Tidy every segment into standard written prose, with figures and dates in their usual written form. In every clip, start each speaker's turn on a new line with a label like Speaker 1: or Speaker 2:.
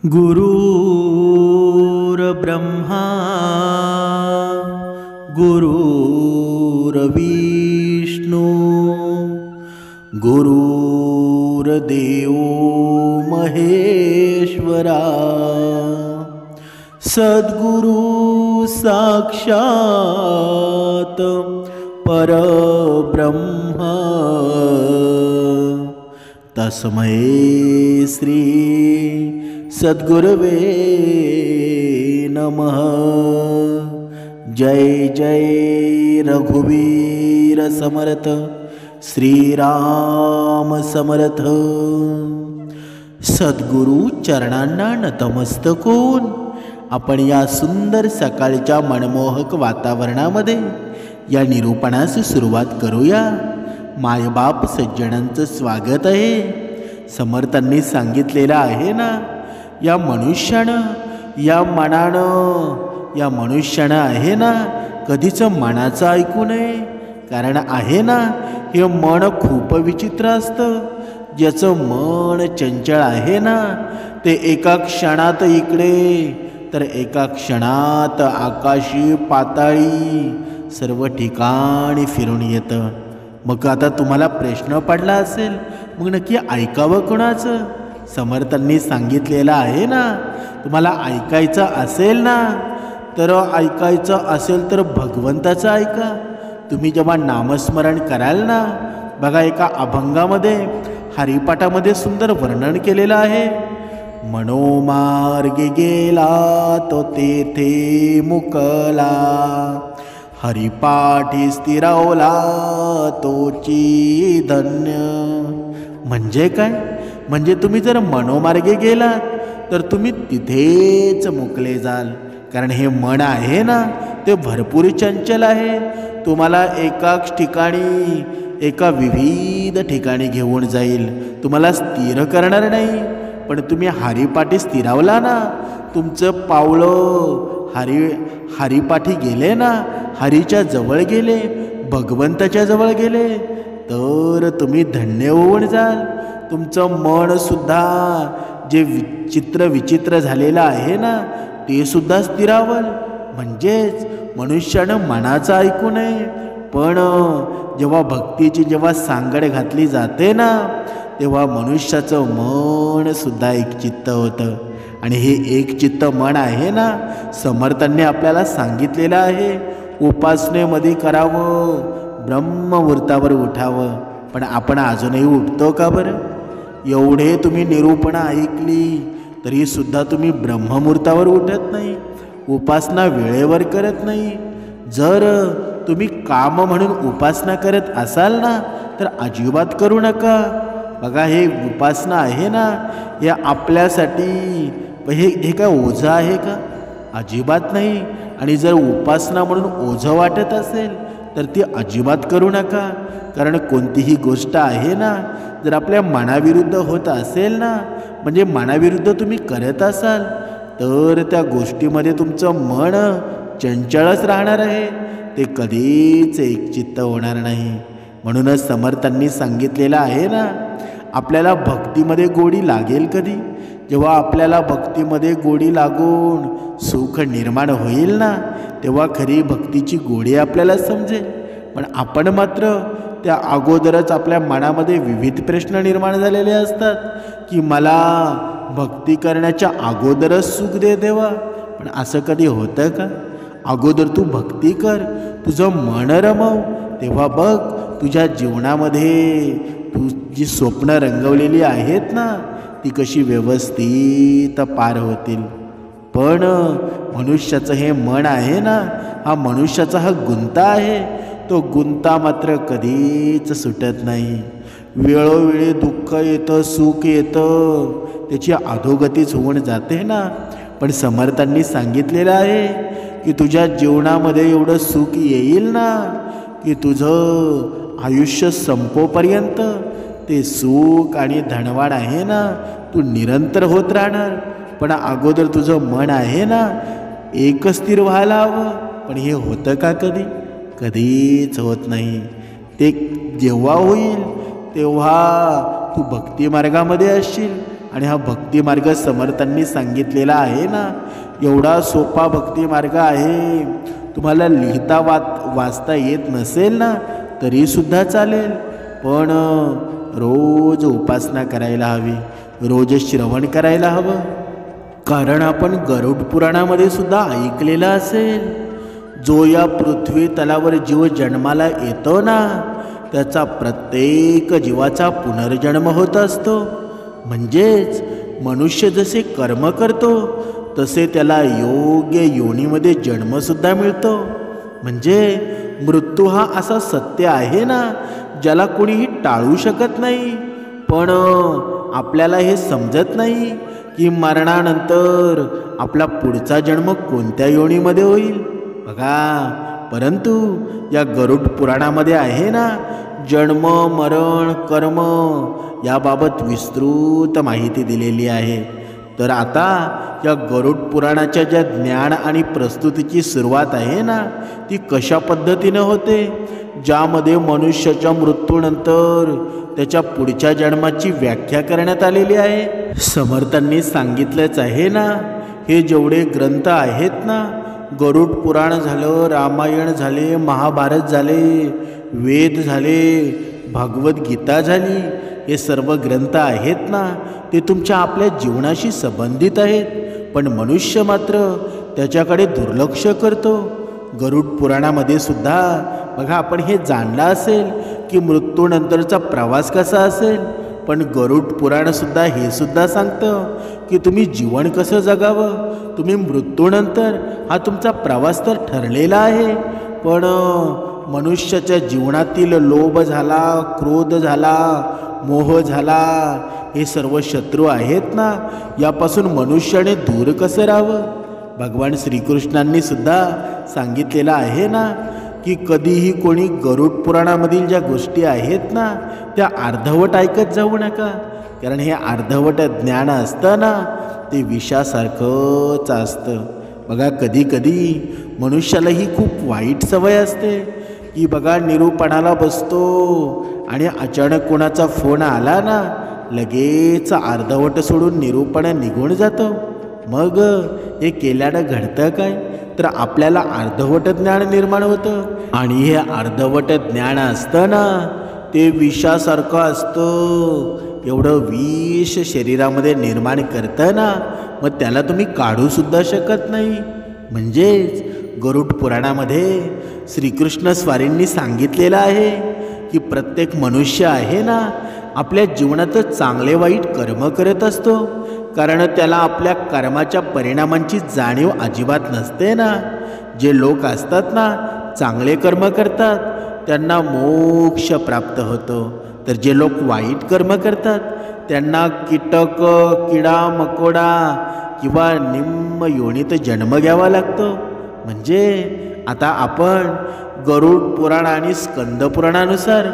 Speaker 1: गुरुर्ब्रह्मा गुरुर्विष्णू गुरुर्देव महेश्वरा सद्गुरु साक्षात परब्रह्म तस्मै श्री सद्गुरवे नमः। जय जय रघुवीर समर्थ श्रीराम समर्थ। सद्गुरु चरणांना नतमस्तक होऊन आपण या सुंदर सकाळच्या मनमोहक वातावरणामध्ये या निरूपणास सुरुवात करूया। मायबाप सज्जनांचं स्वागत आहे। समर्थांनी सांगितलेलं आहे ना, या मनुष्यानं या मनानं या मनुष्यानं आहे ना कधीच मनाचं ऐकू नये। कारण आहे ना, हे मन खूप विचित्र असतं। ज्याचं मन चंचल आहे ना, ते एका क्षणात इकडे तर एका क्षणात आकाशी पाताळी सर्व ठिकाणी फिरून येतं। मग आता तुम्हाला प्रश्न पडला असेल, मग नक्की ऐकावं कोणाचं? समर्थांनी सांगितलेलं आहे ना, तुम्हाला ऐकायचं असेल ना, तर ऐकायचं असेल तर भगवंताचं ऐका। तुम्ही जेव्हा नामस्मरण कराल ना, बघा एका अभंगामध्ये हरिपाठामध्ये सुंदर वर्णन केलेलं आहे। मनोमार्गे गेला तो तेथे मुकला, हरिपाठी स्थिरावला तोची धन्य। म्हणजे काय? म्हणजे तुम्ही जर मनोमार्गे गेलात तर तुम्ही तिथेच मुकले जाल। कारण हे मन आहे ना, ते भरपूर चंचल आहे। तुम्हाला एकाच ठिकाणी एका विविध ठिकाणी घेऊन जाईल, तुम्हाला स्थिर करणार नाही। पण तुम्ही हरिपाठी स्थिरावला ना, तुमचं पावलं हरिपाठी गेले ना, हरीच्या जवळ गेले, भगवंताच्या जवळ गेले, तर तुम्ही धन्य होऊन जाल। तुमचं मन सुद्धा जे विचित्र झालेलं आहे ना, ते सुद्धा स्थिरावल। म्हणजेच मनुष्यानं मनाचं ऐकू नये, पण जेव्हा भक्तीची जेव्हा सांगड घातली जाते ना, तेव्हा मनुष्याचं मन सुद्धा एकचित्त होतं। आणि हे एकचित्त मन आहे ना, समर्थांनी आपल्याला सांगितलेलं आहे, उपासनेमध्ये करावं, ब्रह्ममुहूर्तावर उठावं। पण आपण अजूनही उठतो का बरं? एवढे तुम्ही निरूपणं ऐकली तरी सुद्धा तुम्ही ब्रह्ममुहूर्तावर उठत नाही, उपासना वेळेवर करत नाही। जर तुम्ही काम म्हणून उपासना करत असाल ना, तर अजिबात करू नका। बघा, हे उपासना आहे ना, हे आपल्यासाठी हे काय ओझं आहे का? अजिबात नाही। आणि जर उपासना म्हणून ओझं वाटत असेल तर ती अजिबात करू नका। कारण कोणतीही गोष्ट आहे ना, जर आपल्या मनाविरुद्ध होत असेल ना, म्हणजे मनाविरुद्ध तुम्ही करत असाल, तर त्या गोष्टीमध्ये तुमचं मन चंचलच राहणार आहे, ते कधीच एकचित्त होणार नाही। म्हणूनच समर्थांनी सांगितलेलं आहे ना, आपल्याला भक्तीमध्ये गोडी लागेल कधी? जेव्हा आपल्याला भक्तीमध्ये गोडी लागून सुख निर्माण होईल ना, तेव्हा खरी भक्तीची गोडी आपल्याला समजेल। पण आपण मात्र त्या अगोदरच आपल्या मनामध्ये विविध प्रश्न निर्माण झालेले असतात की मला भक्ती करण्याच्या अगोदरच सुख दे देवा। पण असं कधी होतं का? अगोदर तू भक्ती कर, तुझं मन रमव, तेव्हा बघ तुझ्या जीवनामध्ये तू जी स्वप्न रंगवलेली आहेत ना, ती कशी व्यवस्थित पार होतील। पण मनुष्याचं हे मन आहे ना, हा मनुष्याचा हा गुंता आहे, तो गुंता मात्र कधीच सुटत नाही। वेळोवेळी दुःख येतं, सुख येतं, त्याची अधोगतीच होऊन जाते ना। पण समर्थांनी सांगितलेलं आहे की तुझ्या जीवनामध्ये एवढं सुख येईल ना, की तुझं आयुष्य संपोपर्यंत ते सुख आणि धनवान आहे ना, तू निरंतर होत राहणार। पण अगोदर तुझं मन आहे ना, एक स्थिर व्हायला हवं। पण हे होतं का कधी? कधीच होत नाही। ते जेव्हा होईल तेव्हा तू भक्ती मार्गामध्ये असशील, आणि हा भक्तिमार्ग समर्थांनी सांगितलेला आहे ना, एवढा सोपा भक्तिमार्ग आहे. तुम्हाला लिहिता वाचता येत नसेल ना तरीसुद्धा चालेल, पण रोज उपासना करायला हवी, रोज श्रवण करायला हवं. कारण आपण गरुड पुराणामध्ये सुद्धा ऐकलेलं असेल, जो या पृथ्वी तलावर जीव जन्माला येतो ना त्याचा प्रत्येक जीवाचा पुनर्जन्म होत असतो. म्हणजेच मनुष्य जसे कर्म करतो तसे त्याला योग्य योनीमध्ये जन्मसुद्धा मिळतो. म्हणजे मृत्यू हा असा सत्य आहे ना ज्याला कोणीही टाळू शकत नाही. पण आपल्याला हे समजत नाही की मरणानंतर आपला पुढचा जन्म कोणत्या योनीमध्ये होईल. बघा, परंतु या गरुड पुराणामध्ये आहे ना जन्म मरण कर्म याबाबत विस्तृत माहिती दिलेली आहे. तर आता या गरुड पुराणाच्या ज्या ज्ञान आणि प्रस्तुतीची सुरुवात आहे ना ती कशा पद्धतीने होते, ज्यामध्ये मनुष्याच्या मृत्यूनंतर त्याच्या पुढच्या जन्माची व्याख्या करण्यात आलेली आहे. समर्थांनी सांगितलंच आहे ना, हे जेवढे ग्रंथ आहेत ना, गरुड पुराण झालं, रामायण झाले, महाभारत झाले, वेद झाले, भगवद्गीता झाली, हे सर्व ग्रंथ आहेत ना ते तुमच्या आपल्या जीवनाशी संबंधित आहेत. पण मनुष्य मात्र त्याच्याकडे दुर्लक्ष करतो. गरुड पुराणामध्ये सुद्धा बघा आपण हे जाणलं असेल की मृत्यूनंतरचा प्रवास कसा असेल, पण गरुड पुराणसुद्धा हे सुद्धा सांगतं की तुम्ही जीवन कसं जगावं. तुम्ही मृत्यूनंतर हा तुमचा प्रवास तर ठरलेला आहे, पण मनुष्याच्या जीवनातील लोभ झाला, क्रोध झाला, मोह झाला, हे सर्व शत्रू आहेत ना, यापासून मनुष्याने दूर कसं राहावं. भगवान श्रीकृष्णांनी सुद्धा सांगितलेलं आहे ना की कधीही कोणी गरुड पुराणामधील ज्या गोष्टी आहेत ना त्या अर्धवट ऐकत जाऊ नका. कारण हे अर्धवट ज्ञान असतं ना ते विषासारखंच असतं. बघा, कधी कधी मनुष्याला ही खूप वाईट सवय असते की बघा निरूपणाला बसतो आणि अचानक कोणाचा फोन आला ना लगेच अर्धवट सोडून निरूपण निघून जातो. मग हे केल्यानं घडतं काय, तर आपल्याला अर्धवट ज्ञान निर्माण होतं. आणि हे अर्धवट ज्ञान असतं ना ते विषासारखं असतं. एवढं विष शरीरामध्ये निर्माण करतं ना, मग त्याला तुम्ही काढूसुद्धा शकत नाही. म्हणजेच गरुड पुराणामध्ये श्रीकृष्ण स्वारींनी सांगितलेलं आहे की प्रत्येक मनुष्य आहे ना आपल्या जीवनात चांगले वाईट कर्म करत असतो, कारण त्याला आपल्या कर्माच्या परिणामांची जाणीव अजिबात नसते ना. जे लोक असतात ना चांगले कर्म करतात त्यांना मोक्ष प्राप्त होतो, तर जे लोक वाईट कर्म करतात त्यांना कीटक, किडा मकोडा किंवा निम्न योनीत जन्म घ्यावा लागतो. म्हणजे आता आपण गरुड पुराण आणि स्कंद पुराणानुसार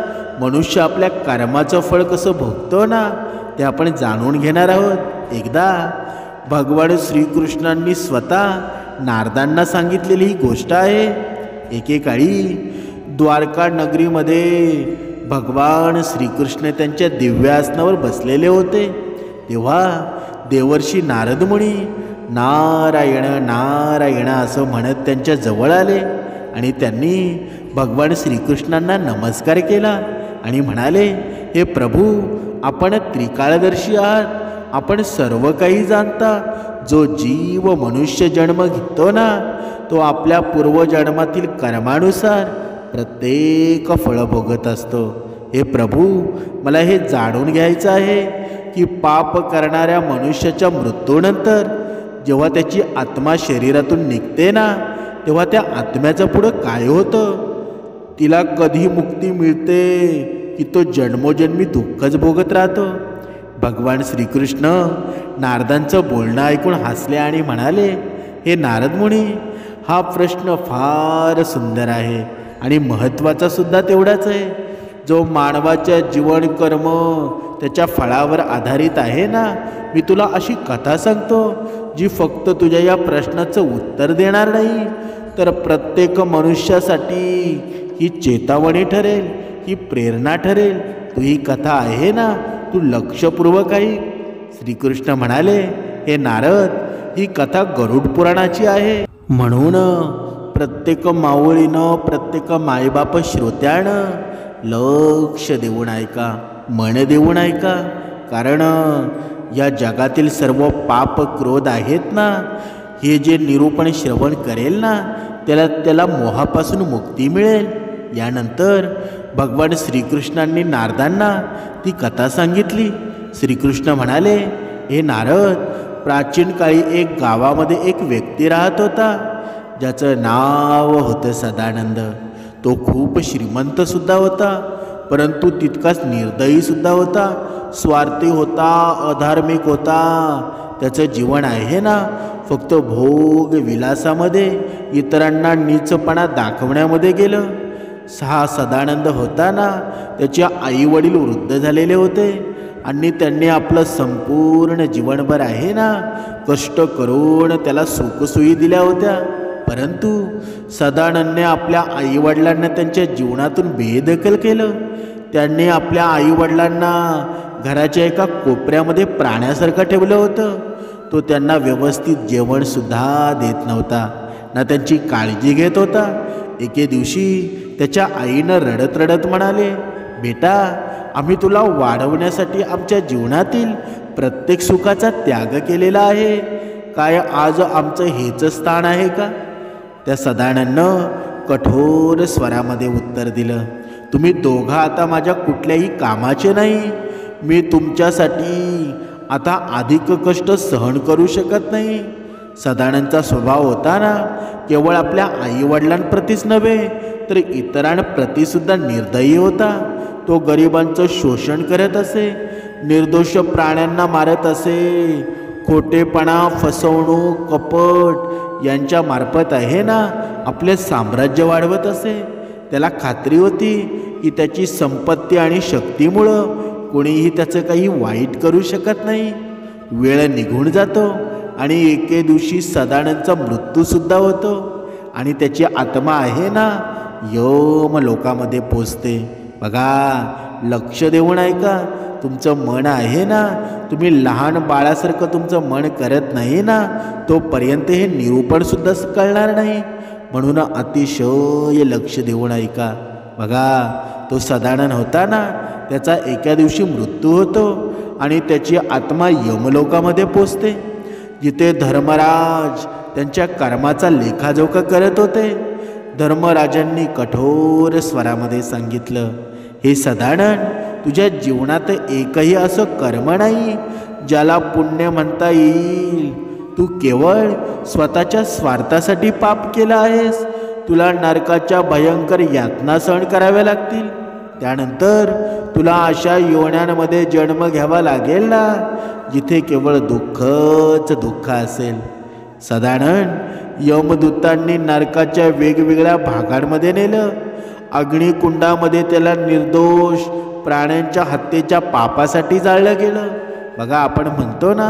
Speaker 1: मनुष्य आपल्या कर्माचं फळ कसं भोगतो ना ते आपण जाणून घेणार आहोत. एकदा भगवान श्रीकृष्णांनी स्वतः नारदांना सांगितलेली ही गोष्ट आहे. एकेकाळी द्वारका नगरीमध्ये भगवान श्रीकृष्ण त्यांच्या दिव्य आसनावर बसलेले होते. तेव्हा देवर्षी नारद मुनी नारायण नारायण असं म्हणत त्यांच्या जवळ आले आणि त्यांनी भगवान श्रीकृष्णांना नमस्कार केला आणि म्हणाले, हे प्रभू, आपण त्रिकाळदर्शी आहात, आपण सर्व काही जाणता. जो जीव मनुष्य जन्म घेतो ना तो आपल्या पूर्वजन्मातील कर्मानुसार प्रत्येक फळ भोगत असतो. हे प्रभू, मला हे जाणून घ्यायचं आहे की पाप करणाऱ्या मनुष्याच्या मृत्यूनंतर जेव्हा त्याची आत्मा शरीरातून निघते ना तेव्हा त्या आत्म्याचं पुढं काय होतं, तिला कधी मुक्ती मिळते की तो जन्मोजन्मी दुःखच भोगत राहतो. भगवान श्रीकृष्ण नारदांचं बोलणं ऐकून हसले आणि म्हणाले, हे नारद मुनी, हा प्रश्न फार सुंदर आहे आणि महत्त्वाचा सुद्धा तेवढाच आहे. जो मानवाच्या जीवन कर्म त्याच्या फळावर आधारित आहे ना, मी तुला अशी कथा सांगतो जी फक्त तुझ्या या प्रश्नाचं उत्तर देणार नाही तर प्रत्येक मनुष्यासाठी ही चेतावणी ठरेल, ही प्रेरणा ठरेल. तू ही कथा आहे ना तू लक्षपूर्वक ऐक. श्रीकृष्ण म्हणाले, हे नारद, ही कथा गरुड पुराणाची आहे. म्हणून प्रत्येक माऊलीनं, प्रत्येक मायबाप श्रोत्यानं लक्ष देऊन ऐका, मन देऊन ऐका. कारण या जगातील सर्व पाप क्रोध आहेत ना, हे जे निरूपण श्रवण करेल ना, त्याला मोहापासून मुक्ती मिळेल. यानंतर भगवान श्रीकृष्णांनी नारदांना ती कथा सांगितली. श्रीकृष्ण म्हणाले, हे नारद, प्राचीन काळी एक गावामध्ये एक व्यक्ती राहत होता, ज्याचं नाव होतं सदानंद. तो खूप श्रीमंतसुद्धा होता, परंतु तितकाच निर्दयीसुद्धा होता, स्वार्थी होता, अधार्मिक होता. त्याचं जीवन आहे ना फक्त भोग विलासामध्ये, इतरांना नीचपणा दाखवण्यामध्ये गेलं. सदानंद होता ना, त्याचे आईवडील वृद्ध झालेले होते आणि त्यांनी आपलं संपूर्ण जीवनभर आहे ना कष्ट करून त्याला सुखसोयी दिल्या होत्या. परंतु सदानंदने आपल्या आईवडिलांना त्यांच्या जीवनातून बेदखल केलं. त्यांनी आपल्या आईवडिलांना घराच्या एका कोपऱ्यामध्ये प्राण्यासारखं ठेवलं होतं. तो त्यांना व्यवस्थित जेवणसुद्धा देत नव्हता, ना त्यांची काळजी घेत होता. एके दिवशी त्याच्या आईनं रडत रडत म्हणाले, बेटा, आम्ही तुला वाढवण्यासाठी आमच्या जीवनातील प्रत्येक सुखाचा त्याग केलेला आहे. काय आज आमचं हेच स्थान आहे का? त्या सदानंदनं कठोर स्वरामध्ये उत्तर दिलं, तुम्ही दोघा आता माझ्या कुठल्याही कामाचे नाही. मी तुमच्यासाठी आता अधिक कष्ट सहन करू शकत नाही. सदानंदचा स्वभाव होता ना केवळ आपल्या आईवडिलांप्रतीच नव्हे तर इतरांप्रतीसुद्धा निर्दयी होता. तो गरिबांचं शोषण करत असे, निर्दोष प्राण्यांना मारत असे, खोटेपणा, फसवणूक, कपट यांच्या मार्फत आहे ना आपले साम्राज्य वाढवत असे. त्याला खात्री होती की त्याची संपत्ती आणि शक्तीमुळं कोणीही त्याचं काही वाईट करू शकत नाही. वेळ निघून जातो आणि एके दिवशी सदानंदचा मृत्यूसुद्धा होतो आणि त्याची आत्मा आहे ना यम लोकामध्ये पोचते. बघा, लक्ष देऊन ऐका. तुमचं मन आहे ना, तुम्ही लहान बाळासारखं तुमचं मन करत नाही ना, तोपर्यंत हे निरूपणसुद्धा कळणार नाही. म्हणून अतिशय लक्ष देऊन ऐका. बघा, तो सदानंद होता ना, त्याचा एका दिवशी मृत्यू होतो आणि त्याची आत्मा यमलोकामध्ये पोचते, जिथे धर्मराज त्यांच्या कर्माचा लेखाजोखा करत होते. धर्मराजांनी कठोर स्वरामध्ये सांगितलं, हे सदानंद, तुझ्या जीवनात एकही असं कर्म नाही ज्याला पुण्य म्हणता येईल. तू केवळ स्वतःच्या स्वार्थासाठी पाप केलं आहेस. तुला नरकाच्या भयंकर यातना सहन कराव्या लागतील. त्यानंतर तुला अशा योन्यांमध्ये जन्म घ्यावा लागेल ना जिथे केवळ दुःखच दुःख असेल. सदानंद, यमदूतांनी नरकाच्या वेगवेगळ्या भागांमध्ये नेलं. अग्निकुंडामध्ये त्याला निर्दोष प्राण्यांच्या हत्येच्या पापासाठी जाळलं गेलं. बघा, आपण म्हणतो ना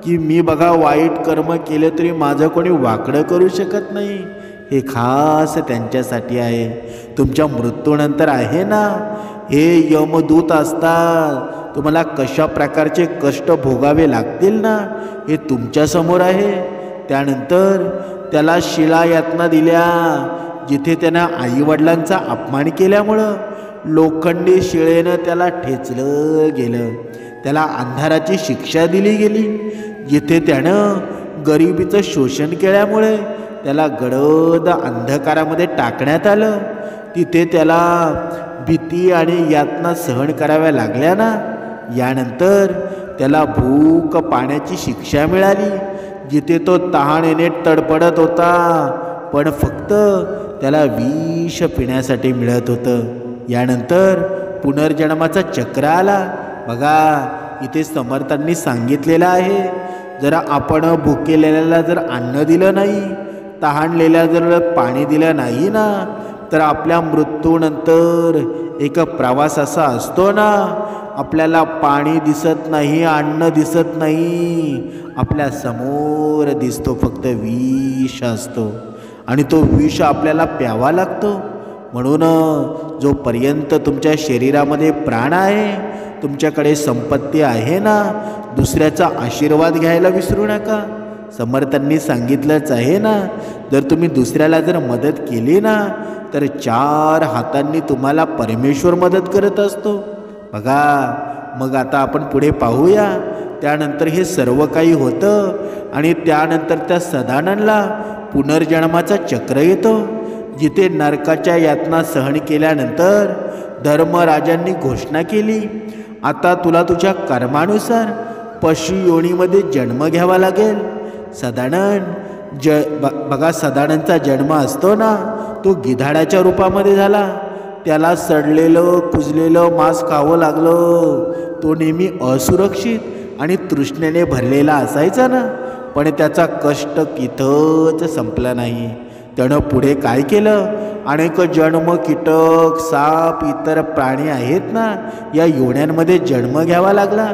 Speaker 1: की मी बघा वाईट कर्म केले तरी माझं कोणी वाकडं करू शकत नाही. हे खास त्यांच्यासाठी आहे. तुमच्या मृत्यूनंतर आहे ना हे यमदूत असतात. तुम्हाला कशा प्रकारचे कष्ट भोगावे लागतील ना हे तुमच्यासमोर आहे. त्यानंतर त्याला शिलायातना दिल्या, जिथे त्यानं आईवडिलांचा अपमान केल्यामुळं लोखंडी शिळेनं त्याला ठेचलं गेलं. त्याला अंधाराची शिक्षा दिली गेली, जिथे त्यानं गरिबीचं शोषण केल्यामुळे त्याला गडद अंधकारामध्ये टाकण्यात आलं. तिथे त्याला भीती आणि यातना सहन कराव्या लागल्या ना. यानंतर त्याला भूक पाण्याची शिक्षा मिळाली, जिथे तो तहानेने तडफडत होता, पण फक्त त्याला विष पिण्यासाठी मिळत होतं. यानंतर पुनर्जन्माचा चक्र आला. बघा, इथे समर्थांनी सांगितलेलं आहे, जर आपण भुकेलेल्याला जर अन्न दिलं नाही, तहानलेल्या जर पाणी दिलं नाही ना, तर आपल्या मृत्यूनंतर एक प्रवास असा असतो ना, आपल्याला पाणी दिसत नाही, अन्न दिसत नाही, आपल्या समोर दिसतो फक्त विष असतो आणि तो विष आपल्याला प्यावा लागतो. म्हणून जोपर्यंत तुमच्या शरीरामध्ये प्राण आहे तुमच्याकडे संपत्ती आहे ना, दुसऱ्याचा आशीर्वाद घ्यायला विसरू नका. समर्थांनी सांगितलंच आहे ना, जर तुम्ही दुसऱ्याला जर मदत केली ना, तर 4 हातांनी तुम्हाला परमेश्वर मदत करत असतो. बघा, मग आता आपण पुढे पाहूया. त्यानंतर हे सर्व काही होतं आणि त्यानंतर त्या सदानंदला पुनर्जन्माचा चक्र येतो, जिथे नरकाच्या यातना सहन केल्यानंतर धर्मराजांनी घोषणा केली, आता तुला तुझ्या कर्मानुसार पशु योनीमध्ये जन्म घ्यावा लागेल. सदानंद बघा, सदानंदचा जन्म असतो ना, तो गिधाडाच्या रूपामध्ये झाला. त्याला सडलेलं कुजलेलं मांस खावं लागलं. तो नेहमी असुरक्षित आणि तृष्णेने भरलेला असायचा ना, पण त्याचा कष्ट कितच संपला नाही. त्यानं पुढे काय केलं, अनेक जन्म कीटक, साप, इतर प्राणी आहेत ना, या योन्यांमध्ये जन्म घ्यावा लागला.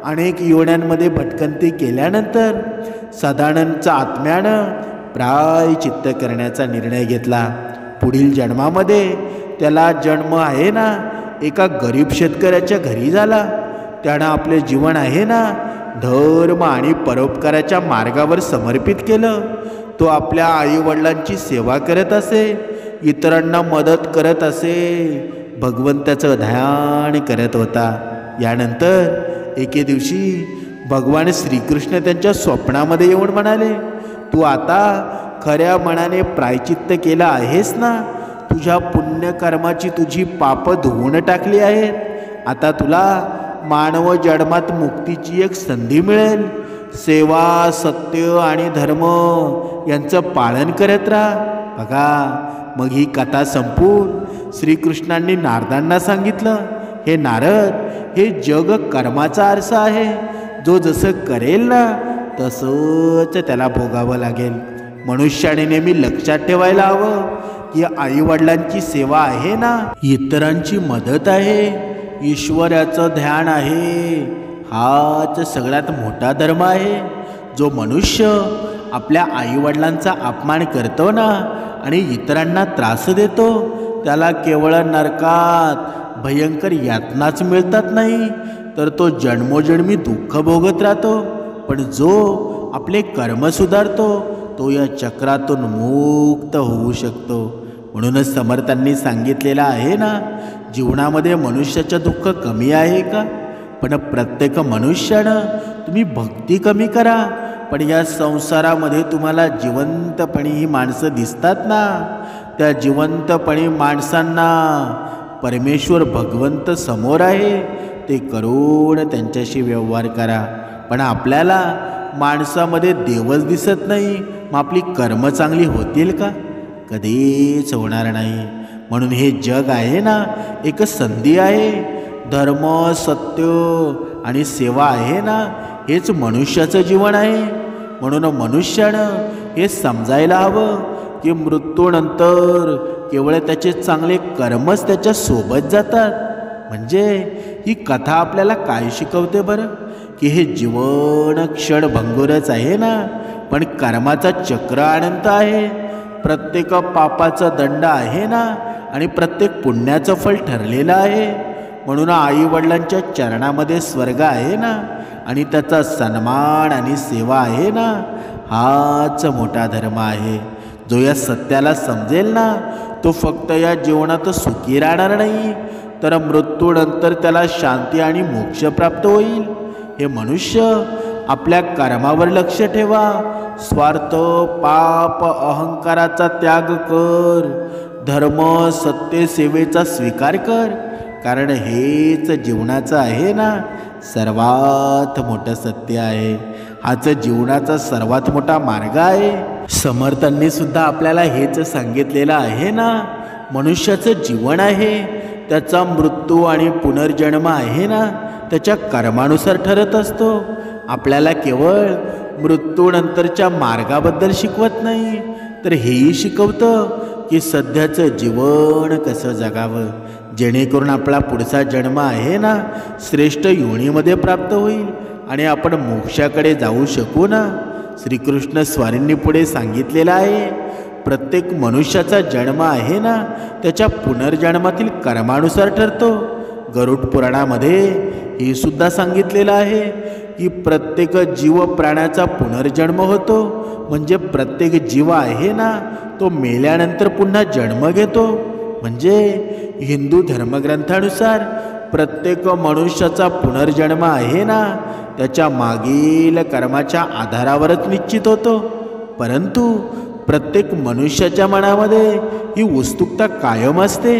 Speaker 1: अनेक योन्यांमध्ये भटकंती केल्यानंतर सदानंदच्या आत्म्यानं प्रायश्चित्त करण्याचा निर्णय घेतला. पुढील जन्मामध्ये त्याला जन्म आहे ना, एका गरीब शेतकऱ्याच्या घरी झाला. त्यानं आपले जीवन आहे ना, धर्म आणि परोपकाराच्या मार्गावर समर्पित केलं. तो आपल्या आईवडिलांची सेवा करत असे, इतरांना मदत करत असे, भगवंताचं ध्यान करत होता. यानंतर एके दिवशी भगवान श्रीकृष्ण त्यांच्या स्वप्नामध्ये येऊन म्हणाले, तू आता खऱ्या मनाने प्रायचित्त केलं आहेस ना, तुझ्या पुण्यकर्माची तुझी पाप धुवून टाकली आहेत. आता तुला मानव जन्मात मुक्तीची एक संधी मिळेल. सेवा, सत्य आणि धर्म यांचं पालन करत राहा. बघा, मग ही कथा संपून श्रीकृष्णांनी नारदांना सांगितलं, हे नारद, हे जग कर्माचा आरसा आहे. जो जसं करेल ना, तसंच त्याला भोगावं लागेल. मनुष्याने नेहमी लक्षात ठेवायला हवं की आईवडिलांची सेवा आहे ना, इतरांची मदत आहे, ईश्वराचं ध्यान आहे, हाच सगळ्यात मोठा धर्म आहे. जो मनुष्य आपल्या आईवडिलांचा अपमान करतो ना आणि इतरांना त्रास देतो, त्याला केवळ नरकात भयंकर यातनाच मिळतात नाही, तर तो जन्मोजन्मी दुःख भोगत राहतो. पण जो आपले कर्म सुधारतो, तो या चक्रातून मुक्त होऊ शकतो. म्हणूनच समर्थांनी सांगितलेलं आहे ना, जीवनामध्ये मनुष्याचं दुःख कमी आहे का? पण प्रत्येक मनुष्यानं तुम्ही भक्ती कमी करा, पण या संसारामध्ये तुम्हाला जिवंतपणी ही माणसं दिसतात ना, त्या जिवंतपणी माणसांना परमेश्वर भगवंत समोर आहे, ते करून त्यांच्याशी व्यवहार करा. पण आपल्याला माणसामध्ये देवच दिसत नाही, मग आपली कर्म चांगली होतील का? कधीच होणार नाही. म्हणून हे जग आहे ना, एक संधी आहे. धर्म, सत्य आणि सेवा आहे ना, हेच मनुष्याचं जीवन आहे. म्हणून मनुष्यानं हे समजायला हवं की मृत्यूनंतर केवळ त्याचे चांगले कर्मच त्याच्या सोबत जातात. म्हणजे ही कथा आपल्याला काय शिकवते बरं? की हे जीवन क्षणभंगुरच आहे ना, पण कर्माचा चक्र अनंत आहे. प्रत्येक पापाचा दंड आहे ना, आणि प्रत्येक पुण्याचं फळ ठरलेलं आहे. म्हणून आईवडिलांच्या चरणामध्ये स्वर्ग आहे ना, आणि त्याचा सन्मान आणि सेवा आहे ना, हाच मोठा धर्म आहे. जो या सत्याला समजेल ना, तो फक्त या जीवनात सुखी राहणार नाही, तर मृत्यूनंतर त्याला शांती आणि मोक्ष प्राप्त होईल. हे मनुष्य, आपल्या कर्मावर लक्ष ठेवा. स्वार्थ, पाप, अहंकाराचा त्याग कर. धर्म, सत्य, सेवेचा स्वीकार कर. कारण हेच जीवनाचं आहे ना सर्वात मोठं सत्य आहे. हाच जीवनाचा सर्वात मोठा मार्ग आहे. समर्थांनी सुद्धा आपल्याला हेच सांगितलेलं आहे ना, मनुष्याचं जीवन आहे, त्याचा मृत्यू आणि पुनर्जन्म आहे ना, त्याच्या कर्मानुसार ठरत असतो. आपल्याला केवळ मृत्यूनंतरच्या मार्गाबद्दल शिकवत नाही, तर हेही शिकवतं की सध्याचं जीवन कसं जगावं, जेणेकरून आपला पुढचा जन्म आहे ना श्रेष्ठ योनीमध्ये प्राप्त होईल आणि आपण मोक्षाकडे जाऊ शकू ना. श्रीकृष्ण स्वारींनी पुढे सांगितलेलं आहे, प्रत्येक मनुष्याचा जन्म आहे ना त्याच्या पुनर्जन्मातील कर्मानुसार ठरतो. गरुड पुराणामध्ये हे सुद्धा सांगितलेलं आहे की प्रत्येक जीव प्राण्याचा पुनर्जन्म होतो. म्हणजे प्रत्येक जीव आहे ना, तो मेल्यानंतर पुन्हा जन्म घेतो. म्हणजे हिंदू धर्मग्रंथानुसार प्रत्येक मनुष्याचा पुनर्जन्म आहे ना, त्याच्या मागील कर्माच्या आधारावरच निश्चित होतो. परंतु प्रत्येक मनुष्याच्या मनामध्ये ही उत्सुकता कायम असते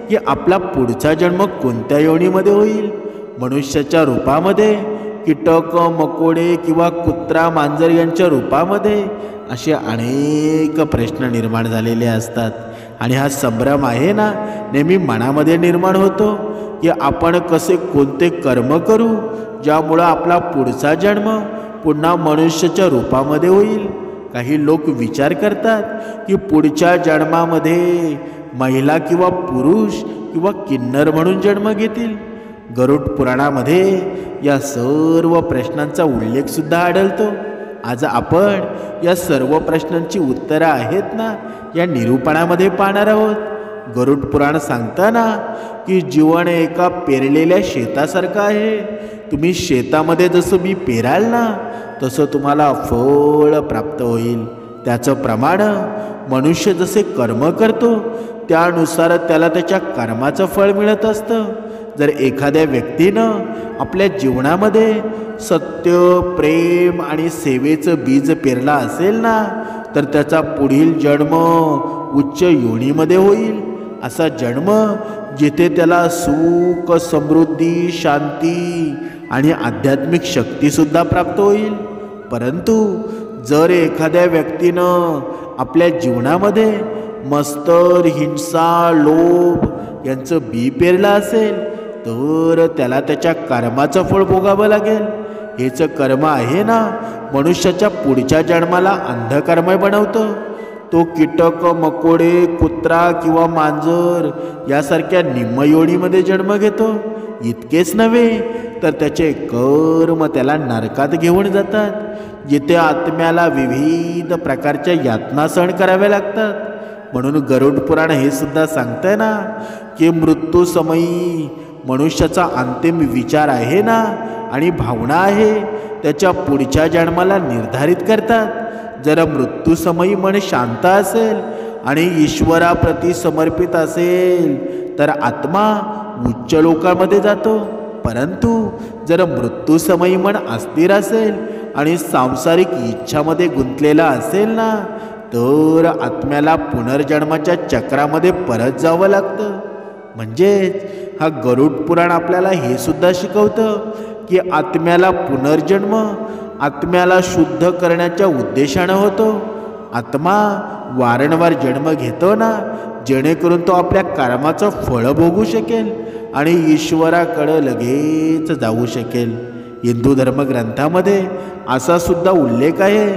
Speaker 1: की आपला पुढचा जन्म कोणत्या योनीमध्ये होईल. मनुष्याच्या रूपामध्ये, कीटक मकोडे किंवा कुत्रा मांजर यांच्या रूपामध्ये, असे अनेक प्रश्न निर्माण झालेले असतात. आणि हा संभ्रम आहे ना, नेहमी मनामध्ये निर्माण होतो की आपण कसे कोणते कर्म करू ज्यामुळं आपला पुढचा जन्म पुन्हा मनुष्याच्या रूपामध्ये होईल. काही लोक विचार करतात की पुढच्या जन्मामध्ये महिला किंवा पुरुष किंवा किन्नर म्हणून जन्म घेतील. गरुड पुराणामध्ये या सर्व प्रश्नांचा उल्लेखसुद्धा आढळतो. आज आपण या सर्व प्रश्नांची उत्तरं आहेत ना, या निरूपणामध्ये पाहणार आहोत. गरुड पुराण सांगताना की जीवन एका पेरलेल्या शेतासारखं आहे. तुम्ही शेतामध्ये जसं बी पेराल ना, तसं तुम्हाला फळ प्राप्त होईल. त्याचं प्रमाण मनुष्य जसे कर्म करतो त्यानुसार त्याला त्याच्या कर्माचं फळ मिळत असतं. जर एखाद्या व्यक्तीनं आपल्या जीवनामध्ये सत्य, प्रेम आणि सेवेचं बीज पेरला असेल ना, तर त्याचा पुढील जन्म उच्च योनीमध्ये होईल. असा जन्म जिथे त्याला सुख, समृद्धी, शांती आणि आध्यात्मिक शक्तीसुद्धा प्राप्त होईल. परंतु जर एखाद्या व्यक्तीनं आपल्या जीवनामध्ये मत्सर, हिंसा, लोभ यांचं बी पेरलं असेल तर त्याला त्याच्या कर्माचं फळ भोगावं लागेल. हेच कर्म आहे ना, मनुष्याच्या पुढच्या जन्माला अंधकर्मय बनवतं. तो कीटक, मकोडे, कुत्रा किंवा मांजर यासारख्या निम्मयोनीमध्ये जन्म घेतो. इतकेच नव्हे तर त्याचे कर्म त्याला नरकात घेऊन जातात, जिथे आत्म्याला विविध प्रकारच्या यातना सहन कराव्या लागतात. म्हणून गरुड पुराण हे सुद्धा सांगतंय ना की मृत्यूसमयी मनुष्याचा अंतिम विचार आहे ना आणि भावना आहे त्याच्या पुढच्या जन्माला निर्धारित करतात. जर मृत्यूसमयी मन शांत असेल आणि ईश्वराप्रती समर्पित असेल तर आत्मा उच्च लोकांमध्ये जातो. परंतु जर मृत्यूसमयी मन अस्थिर असेल आणि सांसारिक इच्छामध्ये गुंतलेला असेल ना, तर आत्म्याला पुनर्जन्माच्या चक्रामध्ये परत जावं लागतं. म्हणजेच हा गरुड पुराण आपल्याला हे सुद्धा शिकवतं की आत्म्याला पुनर्जन्म आत्म्याला शुद्ध करण्याच्या उद्देशानं होतो. आत्मा वारंवार जन्म घेतो ना, जेणेकरून तो आपल्या कर्माचं फळ भोगू शकेल आणि ईश्वराकडं लगेच जाऊ शकेल. हिंदू धर्मग्रंथामध्ये असा सुद्धा उल्लेख आहे,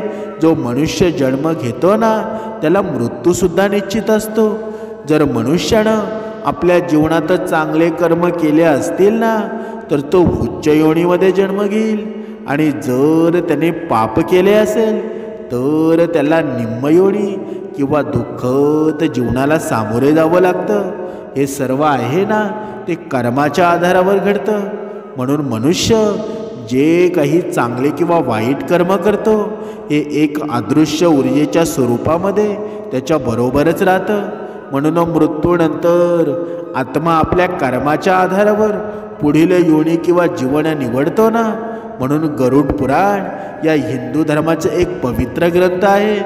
Speaker 1: जो मनुष्य जन्म घेतो ना त्याला मृत्यूसुद्धा निश्चित असतो. जर मनुष्यानं आपल्या जीवनात चांगले कर्म केले असतील ना, तर तो उच्च योनीमध्ये जन्म घेईल. आणि जर त्याने पाप केले असेल तर त्याला निम्मयोनी किंवा दुःखद जीवनाला सामोरे जावं लागतं. हे सर्व आहे ना, ते कर्माच्या आधारावर घडतं. म्हणून मनुष्य जे काही चांगले किंवा वाईट कर्म करतो हे एक अदृश्य ऊर्जेच्या स्वरूपामध्ये त्याच्याबरोबरच राहतं. म्हणून मृत्यूनंतर आत्मा आपल्या कर्माच्या आधारावर पुढील योनी किंवा जीवन निवडतो ना. म्हणून गरुड पुराण या हिंदू धर्माचं एक पवित्र ग्रंथ आहे,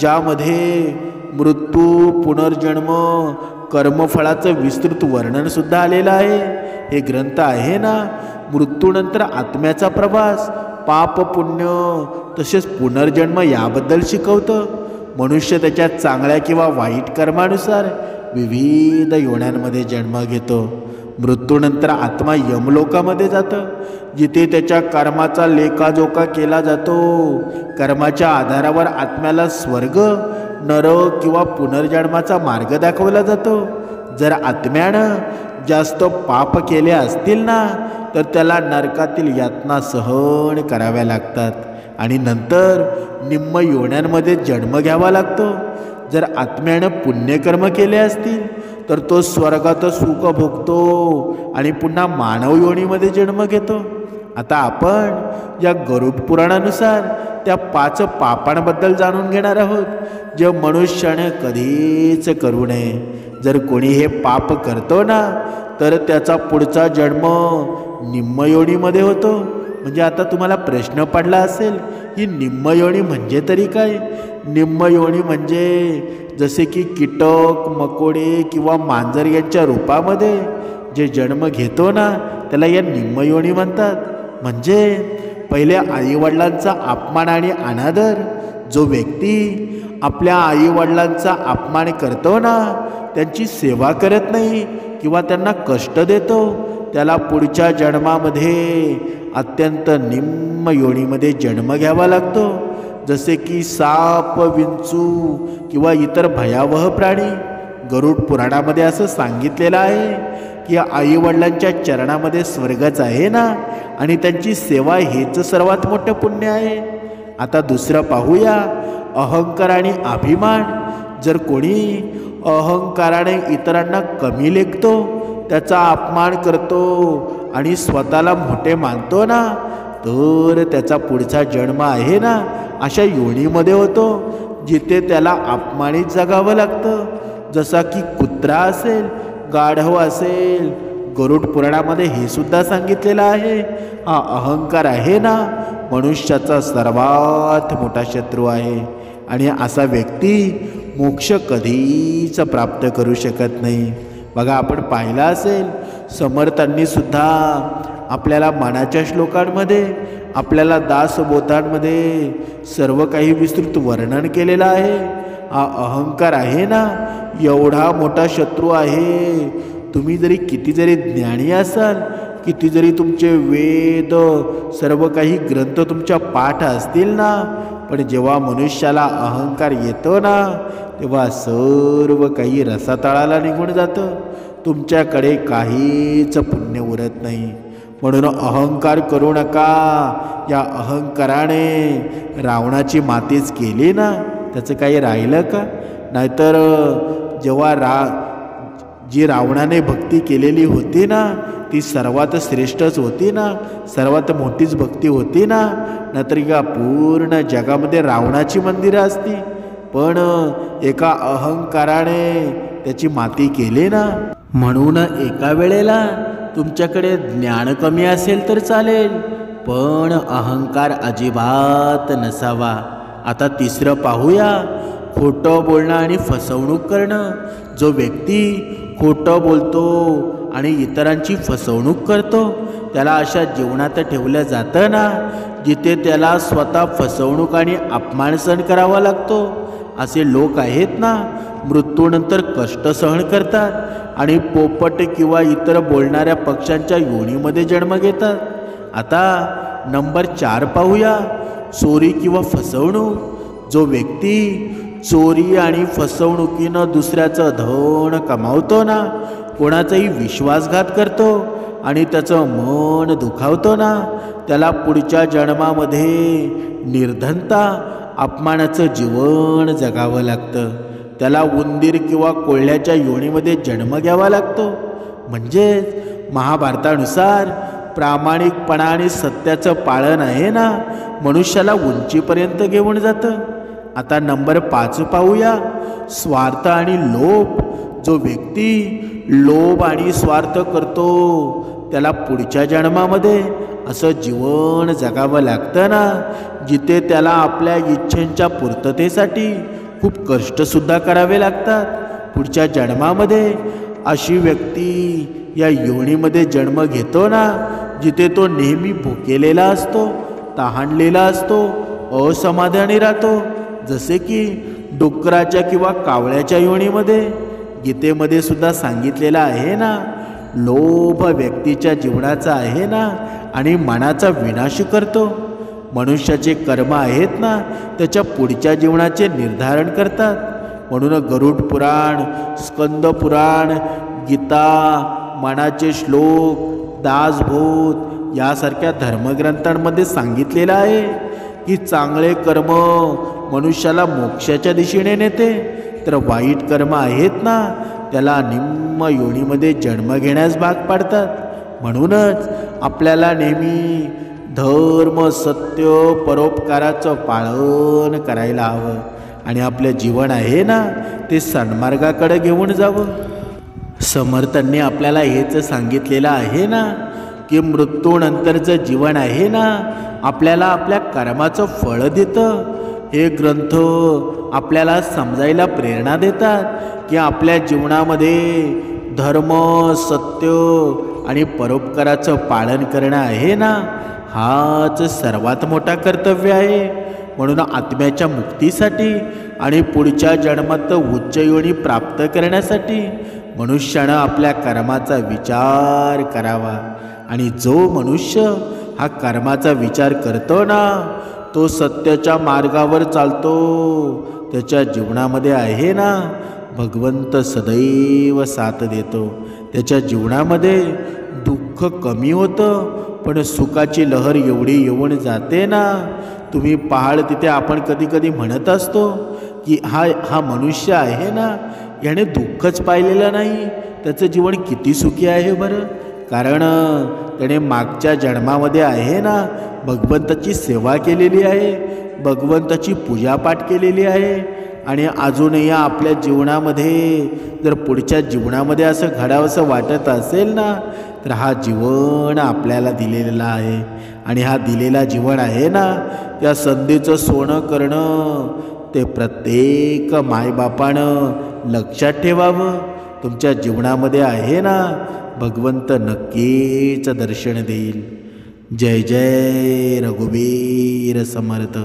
Speaker 1: ज्यामध्ये मृत्यू, पुनर्जन्म, कर्मफळाचं विस्तृत वर्णनसुद्धा आलेलं आहे. हे ग्रंथ आहे ना, मृत्यूनंतर आत्म्याचा प्रवास, पाप, पुण्य तसेच पुनर्जन्म याबद्दल शिकवतं. मनुष्य त्याच्या चांगल्या किंवा वाईट कर्मानुसार विविध योन्यांमध्ये जन्म घेतो. मृत्यूनंतर आत्मा यमलोकामध्ये जातं, जिथे त्याच्या कर्माचा लेखाजोखा केला जातो. कर्माच्या आधारावर आत्म्याला स्वर्ग, नरक किंवा पुनर्जन्माचा मार्ग दाखवला जातो. जर आत्म्यानं जास्त पाप केले असतील ना, तर त्याला नरकातील यातना सहन कराव्या लागतात आणि नंतर निम्म योन्यांमध्ये जन्म घ्यावा लागतो. जर आत्म्यानं पुण्यकर्म केले असतील तर तो स्वर्गात सुख भोगतो आणि पुन्हा मानव योनीमध्ये जन्म घेतो. आता आपण या गरुड पुराणानुसार त्या 5 पापांबद्दल जाणून घेणार आहोत, जे मनुष्याने कधीच करू नये. जर कोणी हे पाप करतो ना, तर त्याचा पुढचा जन्म निम्मयोनीमध्ये होतो. म्हणजे आता तुम्हाला प्रश्न पडला असेल, ही निम्मयोनी म्हणजे तरी काय? निम्मयोनी म्हणजे जसे की कीटक, मकोडे किंवा मांजर यांच्या रूपामध्ये जे जन्म घेतो ना, त्याला या निम्मयोनी म्हणतात. म्हणजे पहिले आईवडिलांचा अपमान आणि अनादर, जो व्यक्ती आपल्या आईवडिलांचा अपमान करतो ना, त्यांची सेवा करत नाही किंवा त्यांना कष्ट देतो, त्याला पुढच्या जन्मामध्ये अत्यंत निम्न योनीमध्ये जन्म घ्यावा लागतो. जसे की साप, विंचू किंवा इतर भयावह प्राणी. गरुड पुराणामध्ये असं सांगितलेलं आहे की आईवडिलांच्या चरणामध्ये स्वर्गच आहे ना, आणि त्यांची सेवा हेच सर्वात मोठं पुण्य आहे. आता दुसरं पाहूया, अहंकार आणि अभिमान. जर कोणी अहंकाराने इतरांना कमी लेखतो, त्याचा अपमान करतो आणि स्वतःला मोठे मानतो ना, तर त्याचा पुढचा जन्म आहे ना अशा योनीमध्ये होतो, जिथे त्याला अपमानित जगावं लागतं. जसा की कुत्रा असेल, गाढव असेल. गरुड पुराणामध्ये हे सुद्धा सांगितलेलं आहे, हा अहंकार आहे ना, मनुष्याचा सर्वात मोठा शत्रू आहे आणि असा व्यक्ती मोक्ष कधीच प्राप्त करू शकत नाही. बघा, आपण पाहिलं असेल, समर्थांनी सुद्धा आपल्याला मनाच्या श्लोकांमध्ये, आपल्याला दासबोधांमध्ये सर्व काही विस्तृत वर्णन केलेलं आहे. हा अहंकार आहे ना, एवढा मोठा शत्रू आहे. तुम्ही जरी किती जरी ज्ञानी असाल, किती जरी तुमचे वेद सर्व काही ग्रंथ तुमच्या पाठ असतील ना, पण जेव्हा मनुष्याला अहंकार येतो ना, तेव्हा सर्व काही रसातळाला निघून जातं. तुमच्याकडे काहीच पुण्य उरत नाही. म्हणून अहंकार करू नका. या अहंकाराने रावणाची मातीच केली ना, त्याचं काही राहिलं का? नाहीतर जेव्हा जी रावणाने भक्ती केलेली होती ना, ती सर्वात श्रेष्ठच होती ना, सर्वात मोठीच भक्ती होती ना. नाहीतर का पूर्ण जगामध्ये रावणाची मंदिरं असती, पण एका अहंकाराने त्याची माती केली ना. म्हणून एका वेळेला तुमच्याकडे ज्ञान कमी असेल तर चालेल, पण अहंकार अजिबात नसावा. आता तिसरं पाहूया, खोटं बोलणं आणि फसवणूक करणं. जो व्यक्ती खोटं बोलतो आणि इतरांची फसवणूक करतो, त्याला अशा जीवनात ठेवलं जातं ना, जिथे त्याला स्वतः फसवणूक आणि अपमान सहन करावा लागतो. असे लोक आहेत ना, मृत्यूनंतर कष्ट सहन करतात आणि पोपट किंवा इतर बोलणाऱ्या पक्ष्यांच्या योनीमध्ये जन्म घेतात. आता नंबर 4 पाहूया, चोरी किंवा फसवणूक. जो व्यक्ती चोरी आणि फसवणुकीनं दुसऱ्याचं धन कमावतो ना, कोणाचाही विश्वासघात करतो आणि त्याचं मन दुखावतो ना, त्याला पुढच्या जन्मामध्ये निर्धनता, अपमानाचं जीवन जगावं लागतं. त्याला उंदीर किंवा कोल्ह्याच्या योनीमध्ये जन्म घ्यावा लागतो. म्हणजेच महाभारतानुसार प्रामाणिकपणा आणि सत्याचं पालन आहे ना, मनुष्याला उंचीपर्यंत घेऊन जातं. आता नंबर 5 पाहूया, स्वार्थ आणि लोभ. जो व्यक्ती लोभ आणि स्वार्थ करतो, त्याला पुढच्या जन्मामध्ये असं जीवन जगावं लागतं ना, जिथे त्याला आपल्या इच्छेंच्या पूर्ततेसाठी खूप कष्टसुद्धा करावे लागतात. पुढच्या जन्मामध्ये अशी व्यक्ती या योनीमध्ये जन्म घेतो ना, जिथे तो नेहमी भुकेलेला असतो, तहानलेला असतो, असमाधानी राहतो. जसे की डुकराच्या किंवा कावळ्याच्या योनीमध्ये. गीतेमध्ये सुद्धा सांगितलेलं आहे ना, लोभ व्यक्तीच्या जीवनाचा आहे ना आणि मनाचा विनाश करतो. मनुष्याचे कर्म आहेत ना, त्याच्या पुढच्या जीवनाचे निर्धारण करतात. म्हणून गरुड पुराण, स्कंद पुराण, गीता, मनाचे श्लोक, दासबोध यासारख्या धर्मग्रंथांमध्ये सांगितलेलं आहे की चांगले कर्म मनुष्याला मोक्षाच्या दिशेने नेते, तर वाईट कर्म आहेत ना, त्याला निम्म योनीमध्ये जन्म घेण्यास भाग पाडतात. म्हणूनच आपल्याला नेहमी धर्म, सत्य, परोपकाराचं पालन करायला हवं आणि आपलं जीवन आहे ना ते सन्मार्गाकडे घेऊन जावं. समर्थांनी आपल्याला हेच सांगितलेलं आहे ना की मृत्यूनंतरचं जीवन आहे ना आपल्याला आपल्या कर्माचं फळ देतं. हे ग्रंथ आपल्याला समजायला प्रेरणा देतात की आपल्या जीवनामध्ये धर्म, सत्य आणि परोपकाराचं पालन करणं आहे ना हाच सर्वात मोठा कर्तव्य आहे. म्हणून आत्म्याच्या मुक्तीसाठी आणि पुढच्या जन्मात उच्च योनी प्राप्त करण्यासाठी मनुष्यानं आपल्या कर्माचा विचार करावा. आणि जो मनुष्य हा कर्माचा विचार करतो ना तो सत्याच्या मार्गावर चालतो. त्याच्या जीवनामध्ये आहे ना भगवंत सदैव साथ देतो. त्याच्या जीवनामध्ये दुःख कमी होतं पण सुखाची लहर एवढी येऊन जाते ना. तुम्ही पाहाल तिथे आपण कधी कधी म्हणत असतो की हा मनुष्य आहे ना याने दुःखच पाहिलेलं नाही, त्याचं जीवन किती सुखी आहे बरं. कारण त्याने मागच्या जन्मामध्ये आहे ना भगवंताची सेवा केलेली आहे, भगवंताची पूजापाठ केलेली आहे आणि अजूनही आपल्या जीवनामध्ये जर पुढच्या जीवनामध्ये असं घडावंसं वाटत असेल ना तर हा जीवन आपल्याला दिलेला आहे. आणि हा दिलेला जीवन आहे ना त्या संधीचं सोनं करणं ते प्रत्येक मायबापानं लक्षात ठेवावं. तुमच्या जीवनामध्ये आहे ना भगवंत नक्कीच दर्शन देईल. जय जय रघुवीर समर्थ.